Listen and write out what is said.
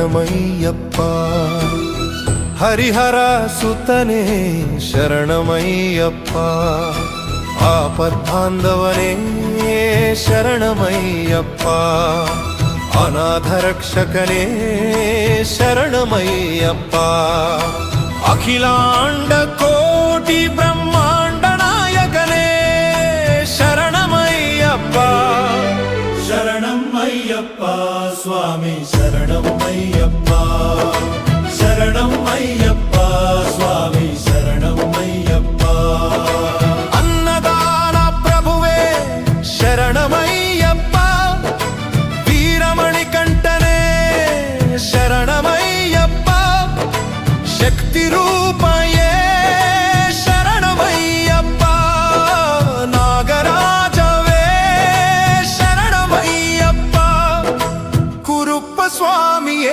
ಶರಣಮಯ್ಯಪ್ಪ. ಹರಿಹರ ಸುತನೇ ಶರಣಮಯ್ಯಪ್ಪ. ಆಪದ್ಬಾಂಧವನೇ ಶರಣಮಯ್ಯಪ್ಪ. ಅನಾಥ ರಕ್ಷಕನೇ ಶರಣಮಯ್ಯಪ್ಪ. ಅಖಿಲಾಂಡ ಕೋಟಿ ಬ್ರಹ್ಮಾಂಡ ನಾಯಕನೇ ಶರಣಮಯ್ಯಪ್ಪ. ಶರಣಮಯ್ಯಪ್ಪ ಸ್ವಾಮಿ ಶರಣಮಯ್ಯಪ್ಪ. ಶರಣಮಯ್ಯಪ್ಪ ಸ್ವಾಮಿ ಶರಣಮಯ್ಯಪ್ಪ. ಅನ್ನದಾನ ಪ್ರಭುವೇ ಶರಣಮಯ್ಯಪ್ಪ. ವೀರಮಣಿಕಂಠನೇ ಶರಣಮಯ್ಯಪ್ಪ. ಶಕ್ತಿ ರೂಪ